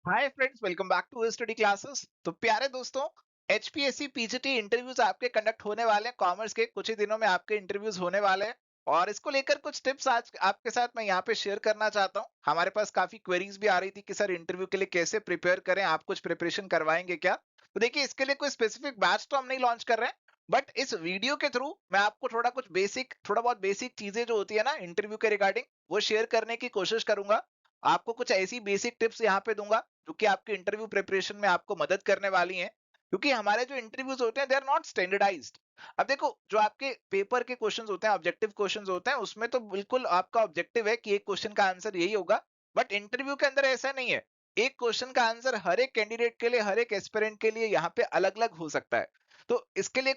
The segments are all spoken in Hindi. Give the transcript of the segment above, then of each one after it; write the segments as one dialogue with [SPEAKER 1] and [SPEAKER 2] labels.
[SPEAKER 1] Hi friends, welcome back to study classes. तो प्यारे दोस्तों, एचपीएससी पीजीटी इंटरव्यूज आपके कंडक्ट होने वाले हैं। कॉमर्स के कुछ ही दिनों में आपके इंटरव्यूज होने वाले हैं और इसको लेकर कुछ टिप्स आज आपके साथ मैं यहाँ पे शेयर करना चाहता हूँ। हमारे पास काफी क्वेरीज भी आ रही थी कि सर इंटरव्यू के लिए कैसे प्रिपेयर करें, आप कुछ प्रिपरेशन करवाएंगे क्या। तो देखिए, इसके लिए कोई स्पेसिफिक बैच तो हम नहीं लॉन्च कर रहे हैं, बट इस वीडियो के थ्रू मैं आपको थोड़ा बहुत बेसिक चीजें जो होती है ना इंटरव्यू के रिगार्डिंग, वो शेयर करने की कोशिश करूंगा। आपको कुछ ऐसी बेसिक टिप्स यहाँ पे दूंगा जो कि आपके इंटरव्यू प्रिपरेशन में आपको मदद करने वाली हैं, क्योंकि हमारे जो इंटरव्यूज होते हैं दे आर नॉट स्टैंडर्डाइज्ड। अब देखो, जो आपके पेपर के क्वेश्चंस होते हैं, ऑब्जेक्टिव क्वेश्चंस होते हैं, उसमें तो बिल्कुल आपका ऑब्जेक्टिव है कि एक क्वेश्चन का आंसर यही होगा। बट इंटरव्यू के अंदर ऐसा नहीं है। एक क्वेश्चन का आंसर हर एक कैंडिडेट के लिए, हर एक एस्पिरेंट के लिए यहाँ पे अलग अलग हो सकता है। तो इसके लिए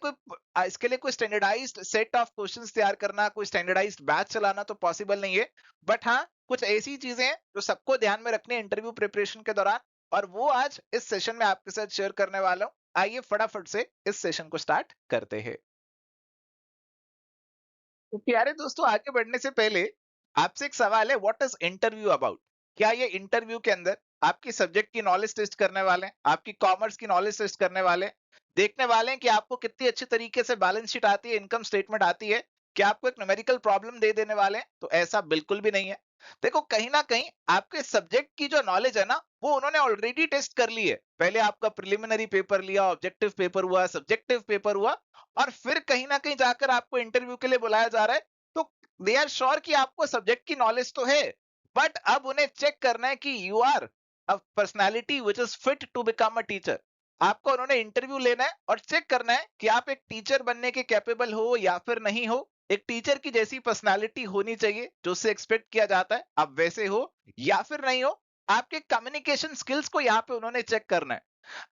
[SPEAKER 1] कोई स्टैंडर्डाइज्ड सेट ऑफ क्वेश्चंस तैयार करना, कोई स्टैंडर्डाइज्ड बैच चलाना तो पॉसिबल नहीं है। बट हाँ, कुछ ऐसी चीजें हैं जो सबको ध्यान में रखनी है इंटरव्यू प्रिपरेशन के दौरान, और वो आज इस सेशन में आपके साथ शेयर करने वाला हूं। आइए फटाफट से इस सेशन को स्टार्ट करते हैं। तो प्यारे दोस्तों, आगे बढ़ने से पहले आपसे एक सवाल है, व्हाट इज इंटरव्यू अबाउट। क्या ये इंटरव्यू के अंदर आपकी सब्जेक्ट की नॉलेज टेस्ट करने वाले हैं, आपकी कॉमर्स की नॉलेज टेस्ट करने वाले हैं, देखने वाले हैं कि आपको कितनी अच्छी तरीके से बैलेंस शीट आती है, इनकम स्टेटमेंट आती है, क्या आपको एक न्यूमेरिकल प्रॉब्लम दे देने वाले हैं। तो ऐसा बिल्कुल भी नहीं है। देखो, कहीं ना कहीं आपके सब्जेक्ट की जो नॉलेज है ना, वो उन्होंने ऑलरेडी टेस्ट कर ली है। पहले आपका प्रिलिमिनरी पेपर लिया, ऑब्जेक्टिव पेपर हुआ, सब्जेक्टिव पेपर हुआ, और फिर कहीं ना कहीं जाकर आपको इंटरव्यू के लिए बुलाया जा रहा है। तो दे आर श्योर कि आपको सब्जेक्ट की नॉलेज तो है, बट अब उन्हें चेक करना है कि you are a personality which is fit to become a teacher. आपको उन्होंने इंटरव्यू लेना है और चेक करना है कि आप एक टीचर बनने के कैपेबल हो या फिर नहीं हो। एक टीचर की जैसी पर्सनालिटी होनी चाहिए जो उससे एक्सपेक्ट किया जाता है, आप वैसे हो या फिर नहीं हो। आपके कम्युनिकेशन स्किल्स को यहाँ पे उन्होंने चेक करना है।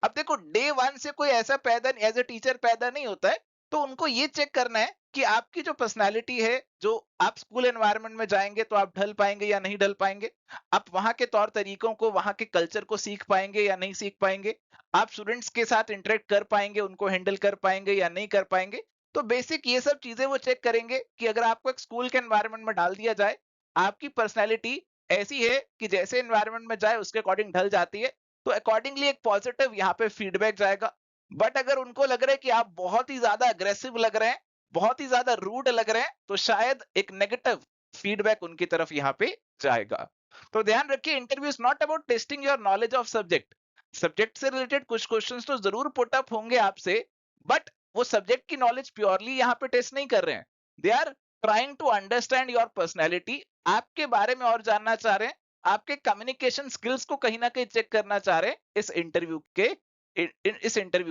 [SPEAKER 1] अब देखो, डे वन से कोई ऐसा पैदा एज ए टीचर पैदा नहीं होता है। तो उनको ये चेक करना है कि आपकी जो पर्सनालिटी है, जो आप स्कूल एनवायरनमेंट में जाएंगे तो आप ढल पाएंगे या नहीं ढल पाएंगे, आप वहां के तौर तरीकों को, वहां के कल्चर को सीख पाएंगे या नहीं सीख पाएंगे, आप स्टूडेंट्स के साथ इंटरेक्ट कर पाएंगे, उनको हैंडल कर पाएंगे या नहीं कर पाएंगे। तो बेसिक ये सब चीजें वो चेक करेंगे कि अगर आपको एक स्कूल के एनवायरनमेंट में डाल दिया जाए, आपकी पर्सनैलिटी ऐसी है कि जैसे एनवायरनमेंट में जाए उसके अकॉर्डिंग ढल जाती है, तो अकॉर्डिंगली एक पॉजिटिव यहाँ पे फीडबैक जाएगा। बट अगर उनको लग रहा है कि आप बहुत ही ज्यादा अग्रेसिव लग रहे हैं, बहुत ही ज्यादा रूड लग रहे हैं, तो शायद एक नेगेटिव फीडबैक उनकी तरफ यहाँ पे जाएगा। तो ध्यान रखिए, interview is not about testing your knowledge of subject. Subject से रिलेटेड कुछ क्वेश्चंस तो जरूर पुट अप होंगे आपसे, बट वो सब्जेक्ट की नॉलेज प्योरली यहाँ पे टेस्ट नहीं कर रहे हैं। They are trying to understand your personality, आपके बारे में और जानना चाह रहे हैं, आपके कम्युनिकेशन स्किल्स को कहीं ना कहीं चेक करना चाह रहे हैं इस इंटरव्यू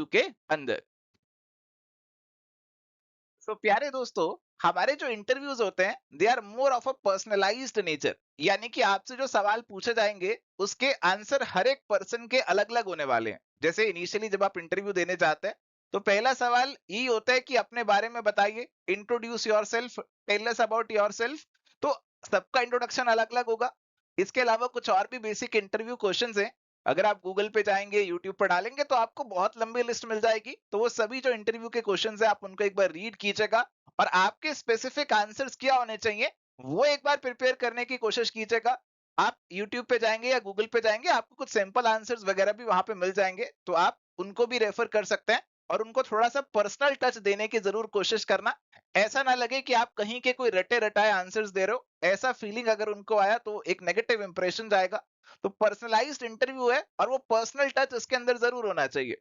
[SPEAKER 1] के अंदर। सो प्यारे दोस्तों, हमारे जो इंटरव्यूज होते हैं they are more of a personalized nature. यानी कि आपसे जो सवाल पूछे जाएंगे उसके आंसर हर एक पर्सन के अलग अलग होने वाले हैं। जैसे इनिशियली जब आप इंटरव्यू देने जाते हैं, तो पहला सवाल यही होता है कि अपने बारे में बताइए, introduce yourself, tell us about yourself. तो सबका इंट्रोडक्शन अलग अलग होगा। इसके अलावा कुछ और भी बेसिक इंटरव्यू क्वेश्चंस हैं। अगर आप गूगल पे जाएंगे, यूट्यूब पर डालेंगे, तो आपको बहुत लंबी लिस्ट मिल जाएगी। तो वो सभी जो इंटरव्यू के क्वेश्चंस है, आप उनको एक बार रीड कीजिएगा, और आपके स्पेसिफिक आंसर्स क्या होने चाहिए वो एक बार प्रिपेयर करने की कोशिश कीजिएगा। आप यूट्यूब पे जाएंगे या गूगल पे जाएंगे, आपको कुछ सिंपल आंसर्स वगैरह भी वहां पे मिल जाएंगे, तो आप उनको भी रेफर कर सकते हैं। और उनको थोड़ा सा पर्सनल टच देने की जरूर कोशिश करना। ऐसा ना लगे कि आप कहीं के कोई रटे रटाए आंसर्स दे रहे हो, ऐसा फीलिंग अगर उनको आया तो एक नेगेटिव इंप्रेशन जाएगा। तो पर्सनलाइज्ड इंटरव्यू है और वो पर्सनल टच इसके अंदर जरूर होना चाहिए।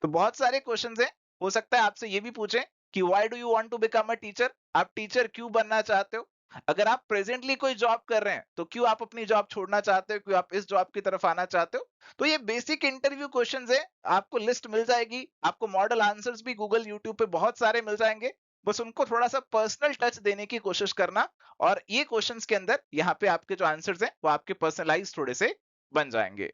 [SPEAKER 1] तो बहुत सारे क्वेश्चंस हैं। हो सकता है आपसे ये भी पूछें कि why do you want to become a teacher, आप टीचर क्यों बनना चाहते हो। अगर आप प्रेजेंटली कोई जॉब कर रहे हैं तो क्यों आप अपनी जॉब छोड़ना चाहते हो, क्यों आप इस जॉब की तरफ आना चाहते हो। तो ये बेसिक इंटरव्यू क्वेश्चंस है। आपको लिस्ट मिल जाएगी, आपको मॉडल आंसर्स भी गूगल यूट्यूब पे बहुत सारे मिल जाएंगे। बस उनको थोड़ा सा पर्सनल टच देने की कोशिश करना, और ये क्वेश्चंस के अंदर यहाँ पे आपके जो आंसर्स हैं वो आपके पर्सनलाइज थोड़े से बन जाएंगे।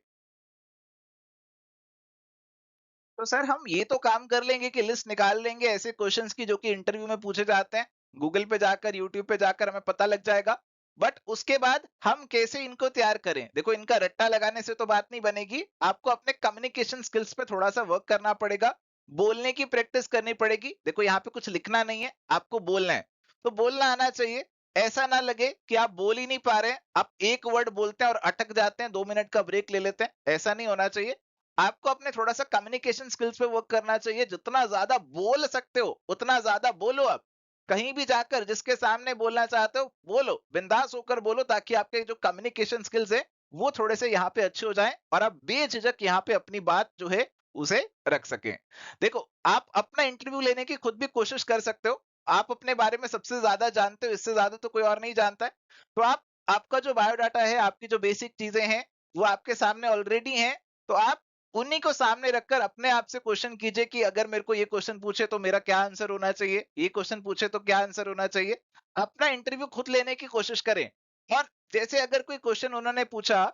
[SPEAKER 1] तो सर, हम ये तो काम कर लेंगे कि लिस्ट निकाल लेंगे ऐसे क्वेश्चंस की जो कि इंटरव्यू में पूछे जाते हैं। गूगल पे जाकर, यूट्यूब पे जाकर हमें पता लग जाएगा। बट उसके बाद हम कैसे इनको तैयार करें, देखो इनका रट्टा लगाने से तो बात नहीं बनेगी। आपको अपने कम्युनिकेशन स्किल्स पे थोड़ा सा वर्क करना पड़ेगा। बोलने की प्रैक्टिस करनी पड़ेगी। देखो, यहाँ पे कुछ लिखना नहीं है, आपको बोलना है। तो बोलना आना चाहिए। ऐसा ना लगे कि आप बोल ही नहीं पा रहे हैं, आप एक वर्ड बोलते हैं और अटक जाते हैं, 2 मिनट का ब्रेक ले लेते हैं, ऐसा नहीं होना चाहिए। आपको अपने थोड़ा सा कम्युनिकेशन स्किल्स पे वर्क करना चाहिए। जितना ज्यादा बोल सकते हो उतना ज्यादा बोलो। आप कहीं भी जाकर जिसके सामने बोलना चाहते हो बोलो, बिंदास होकर बोलो, ताकि आपके जो कम्युनिकेशन स्किल्स है वो थोड़े से यहाँ पे अच्छे हो जाएं और आप बेझिझक यहाँ पे अपनी बात जो है उसे रख सकें। देखो, आप अपना इंटरव्यू लेने की खुद भी कोशिश कर सकते हो। आप अपने बारे में सबसे ज्यादा जानते हो, इससे ज्यादा तो कोई और नहीं जानता है। तो आप, आपका जो बायोडाटा है, आपकी जो बेसिक चीजें हैं वो आपके सामने ऑलरेडी हैं। तो आप उन्हीं को सामने रखकर अपने आप से क्वेश्चन कीजिए कि अगर मेरे को ये क्वेश्चन पूछे तो मेरा क्या आंसर होना चाहिए, ये क्वेश्चन पूछे तो क्या आंसर होना चाहिए। अपना इंटरव्यू खुद लेने की कोशिश करें। और जैसे अगर कोई क्वेश्चन उन्होंने पूछा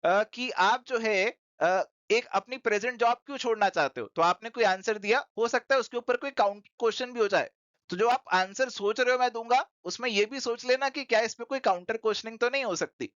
[SPEAKER 1] कि आप जो है एक अपनी प्रेजेंट जॉब क्यों छोड़ना चाहते हो, तो आपने कोई आंसर दिया, हो सकता है उसके ऊपर कोई काउंट क्वेश्चन भी हो जाए। तो जो आप आंसर सोच रहे हो मैं दूंगा, उसमें ये भी सोच लेना कि क्या इसमें कोई काउंटर क्वेश्चनिंग तो नहीं हो सकती।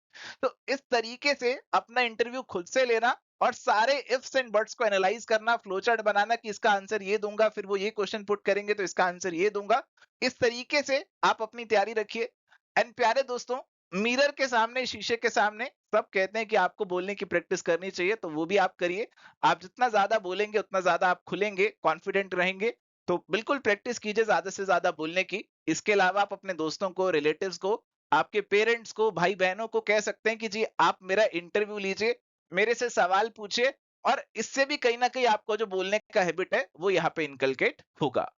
[SPEAKER 1] तो इस तरीके से अपना इंटरव्यू खुद से लेना और सारे इफ्स एंड बट्स को एनालाइज करना, फ्लो चार्ट बनाना कि इसका आंसर ये दूंगा, फिर वो ये क्वेश्चन पुट करेंगे तो इसका आंसर ये दूंगा। इस तरीके से आप अपनी तैयारी रखिए। एंड प्यारे दोस्तों, मिरर के सामने, शीशे के सामने सब कहते हैं कि आपको बोलने की प्रैक्टिस करनी चाहिए, तो वो भी आप करिए। आप जितना ज्यादा बोलेंगे उतना ज्यादा आप खुलेंगे, कॉन्फिडेंट रहेंगे। तो बिल्कुल प्रैक्टिस कीजिए ज्यादा से ज्यादा बोलने की। इसके अलावा आप अपने दोस्तों को, रिलेटिव्स को, आपके पेरेंट्स को, भाई बहनों को कह सकते हैं कि जी आप मेरा इंटरव्यू लीजिए, मेरे से सवाल पूछिए, और इससे भी कहीं ना कहीं आपको जो बोलने का हैबिट है वो यहाँ पे इनकलकेट होगा।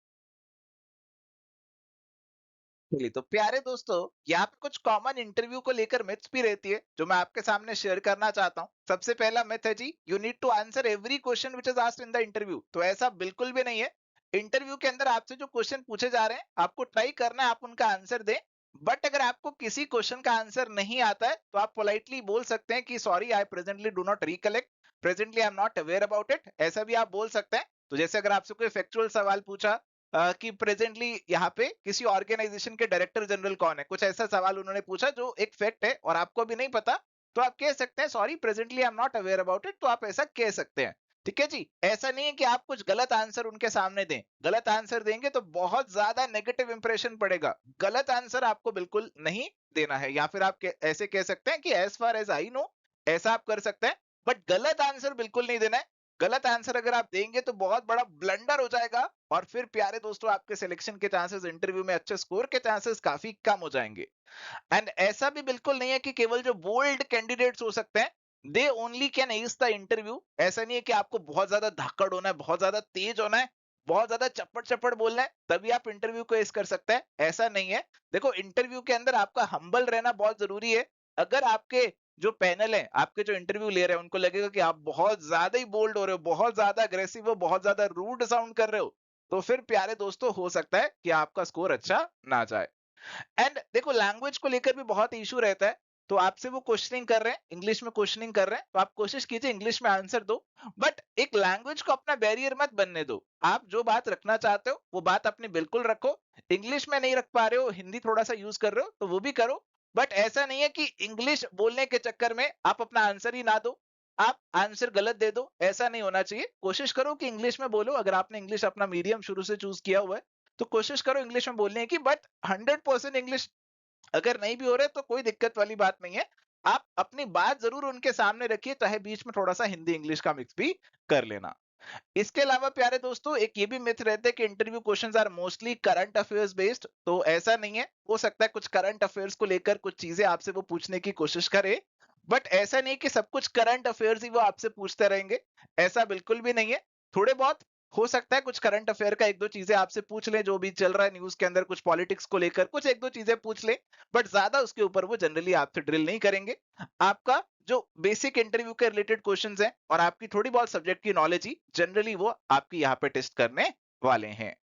[SPEAKER 1] चलिए, तो प्यारे दोस्तों, यहाँ पे कुछ कॉमन इंटरव्यू को लेकर मिथ्स भी रहती है जो मैं आपके सामने शेयर करना चाहता हूँ। सबसे पहला मिथ है जी, you need to answer every question which is asked in the interview. तो ऐसा बिल्कुल भी नहीं है। इंटरव्यू के अंदर आपसे जो क्वेश्चन पूछे जा रहे हैं आपको ट्राई करना है आप उनका आंसर दें। बट अगर आपको किसी क्वेश्चन का आंसर नहीं आता है तो आप पोलाइटली बोल सकते हैं कि sorry, I presently do not recollect, presently I am not aware about it, ऐसा भी आप बोल सकते हैं। तो जैसे अगर आपसे कोई फैक्चुअल सवाल पूछा कि प्रेजेंटली यहाँ पे किसी ऑर्गेनाइजेशन के डायरेक्टर जनरल कौन है, कुछ ऐसा सवाल उन्होंने पूछा जो एक फैक्ट है और आपको भी नहीं पता, तो आप कह सकते हैं sorry, presently I am not aware about it. तो आप ऐसा कह सकते हैं। ठीक है जी। ऐसा नहीं है कि आप कुछ गलत आंसर उनके सामने दें। गलत आंसर देंगे तो बहुत ज्यादा नेगेटिव इंप्रेशन पड़ेगा। गलत आंसर आपको बिल्कुल नहीं देना है। या फिर आप ऐसे कह सकते हैं कि as far as I know, ऐसा आप कर सकते हैं। बट गलत आंसर बिल्कुल नहीं देना है। गलत आंसर अगर आप देंगे तो बहुत बड़ा ब्लंडर हो जाएगा और फिर प्यारे दोस्तों आपके सिलेक्शन के चांसेस, इंटरव्यू में अच्छे स्कोर के चांसेस काफी कम हो जाएंगे। एंड ऐसा भी बिल्कुल नहीं है कि केवल जो बोल्ड कैंडिडेट्स हो सकते हैं they only can S the interview. ऐसा नहीं है कि आपको बहुत ज्यादा धाकड़ होना है, बहुत ज्यादा तेज होना है, बहुत ज्यादा चप्पड़ चप्पड़ बोलना है तभी आप इंटरव्यू को एस कर सकते हैं, ऐसा नहीं है। देखो, इंटरव्यू के अंदर आपका हम्बल रहना बहुत जरूरी है। अगर आपके जो पैनल है, आपके जो इंटरव्यू ले रहे हैं, उनको लगेगा कि आप बहुत ज्यादा ही बोल्ड हो रहे हो, बहुत ज्यादा अग्रेसिव हो, बहुत ज्यादा रूड साउंड कर रहे हो, तो फिर प्यारे दोस्तों हो सकता है कि आपका स्कोर अच्छा ना जाए। एंड देखो, लैंग्वेज को लेकर भी बहुत इशू रहता है। तो आपसे वो क्वेश्चनिंग कर रहे हैं, इंग्लिश में क्वेश्चनिंग कर रहे हैं, तो आप कोशिश कीजिए इंग्लिश में आंसर दो। बट एक लैंग्वेज को अपना बैरियर मत बनने दो। आप जो बात रखना चाहते हो वो बात अपनी बिल्कुल रखो। इंग्लिश में नहीं रख पा रहे हो, हिंदी थोड़ा सा यूज कर रहे हो, तो वो भी करो। बट ऐसा नहीं है कि इंग्लिश बोलने के चक्कर में आप अपना आंसर ही ना दो, आप आंसर गलत दे दो, ऐसा नहीं होना चाहिए। कोशिश करो कि इंग्लिश में बोलो। अगर आपने इंग्लिश अपना मीडियम शुरू से चूज किया हुआ है तो कोशिश करो इंग्लिश में बोलने की। बट 100% इंग्लिश अगर नहीं भी हो रहे तो कोई दिक्कत वाली बात नहीं है। आप अपनी बात जरूर उनके सामने रखिए, चाहे बीच में थोड़ा सा हिंदी इंग्लिश का मिक्स भी कर लेना। इसके अलावा प्यारे दोस्तों, एक ये भी मिथ रहते हैं कि interview questions are mostly current affairs based. तो ऐसा नहीं है। हो सकता है कुछ करंट अफेयर्स को लेकर कुछ चीजें आपसे वो पूछने की कोशिश करे, बट ऐसा नहीं कि सब कुछ करंट अफेयर्स ही वो आपसे पूछते रहेंगे, ऐसा बिल्कुल भी नहीं है। थोड़े बहुत हो सकता है कुछ करंट अफेयर का एक दो चीजें आपसे पूछ ले, जो भी चल रहा है न्यूज के अंदर, कुछ पॉलिटिक्स को लेकर कुछ एक दो चीजें पूछ ले, बट ज्यादा उसके ऊपर वो जनरली आपसे ड्रिल नहीं करेंगे। आपका जो बेसिक इंटरव्यू के रिलेटेड क्वेश्चंस हैं और आपकी थोड़ी बहुत सब्जेक्ट की नॉलेज ही जनरली वो आपकी यहाँ पे टेस्ट करने वाले हैं।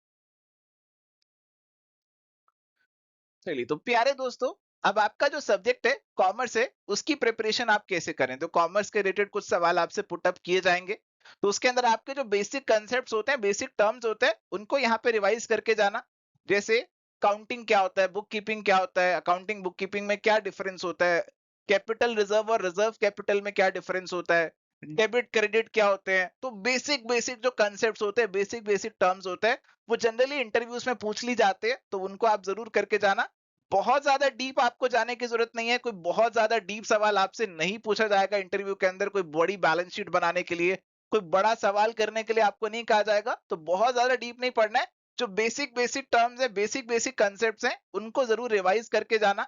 [SPEAKER 1] चलिए, तो प्यारे दोस्तों, अब आपका जो सब्जेक्ट है कॉमर्स है, उसकी प्रिपरेशन आप कैसे करें। तो कॉमर्स के रिलेटेड कुछ सवाल आपसे पुट अप किए जाएंगे। तो उसके अंदर आपके जो बेसिक कंसेप्ट होते हैं, बेसिक टर्म्स होते हैं, उनको यहाँ पे रिवाइज करके जाना। जैसे काउंटिंग क्या होता है, बुक कीपिंग क्या होता है, अकाउंटिंग बुक कीपिंग में क्या डिफरेंस होता है, कैपिटल रिजर्व और रिजर्व कैपिटल में क्या डिफरेंस होता है, डेबिट क्रेडिट क्या होते हैं। तो बेसिक बेसिक जो कंसेप्ट होते हैं, बेसिक बेसिक टर्म्स होते हैं, वो जनरली इंटरव्यूज में पूछ ली जाते हैं, तो उनको आप जरूर करके जाना। बहुत ज्यादा डीप आपको जाने की जरूरत नहीं है, कोई बहुत ज्यादा डीप सवाल आपसे नहीं पूछा जाएगा इंटरव्यू के अंदर, कोई बड़ी बैलेंस शीट बनाने के लिए, कोई बड़ा सवाल करने के लिए आपको नहीं कहा जाएगा, तो बहुत ज्यादा डीप नहीं पढ़ना है। जो बेसिक बेसिक टर्म्स है, बेसिक बेसिक कंसेप्ट हैं, उनको जरूर रिवाइज करके जाना।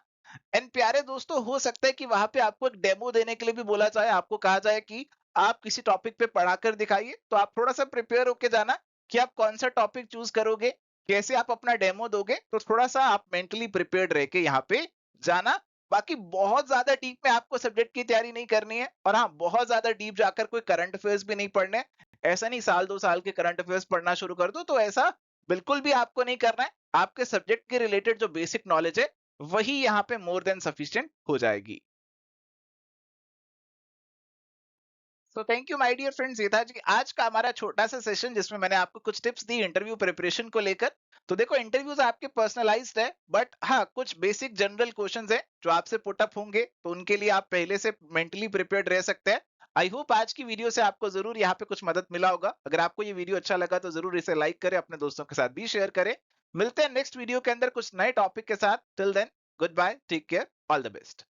[SPEAKER 1] एंड प्यारे दोस्तों, हो सकता है कि वहां पे आपको एक डेमो देने के लिए भी बोला जाए, आपको कहा जाए कि आप किसी टॉपिक पे पढ़ाकर दिखाइए, तो आप थोड़ा सा प्रिपेयर होके जाना कि आप कौन सा टॉपिक चूज करोगे, कैसे आप अपना डेमो दोगे, तो थोड़ा सा आप मेंटली प्रिपेयर्ड रह के यहाँ पे जाना। बाकी बहुत ज्यादा डीप में आपको सब्जेक्ट की तैयारी नहीं करनी है, और हाँ, बहुत ज्यादा डीप जाकर कोई करंट अफेयर्स भी नहीं पढ़ने। ऐसा नहीं साल 2 साल के करंट अफेयर्स पढ़ना शुरू कर दो, तो ऐसा बिल्कुल भी आपको नहीं करना है। आपके सब्जेक्ट के रिलेटेड जो बेसिक नॉलेज है, वही यहाँ पे मोर देन सफिशिएंट हो जाएगी। So thank you my dear friends, ये था जी आज का हमारा छोटा सा सेशन, जिसमें मैंने आपको कुछ टिप्स दी इंटरव्यू प्रिपरेशन को लेकर। तो देखो, इंटरव्यूज आपके पर्सनलाइज्ड है, बट हाँ, कुछ बेसिक जनरल क्वेश्चंस है जो आपसे पुट अप होंगे, तो उनके लिए आप पहले से मेंटली प्रिपेयर्ड रह सकते हैं। आई होप आज की वीडियो से आपको जरूर यहाँ पे कुछ मदद मिला होगा। अगर आपको ये वीडियो अच्छा लगा तो जरूर इसे लाइक करें, अपने दोस्तों के साथ भी शेयर करें। मिलते हैं नेक्स्ट वीडियो के अंदर कुछ नए टॉपिक के साथ। Till then, goodbye, take care, all the best.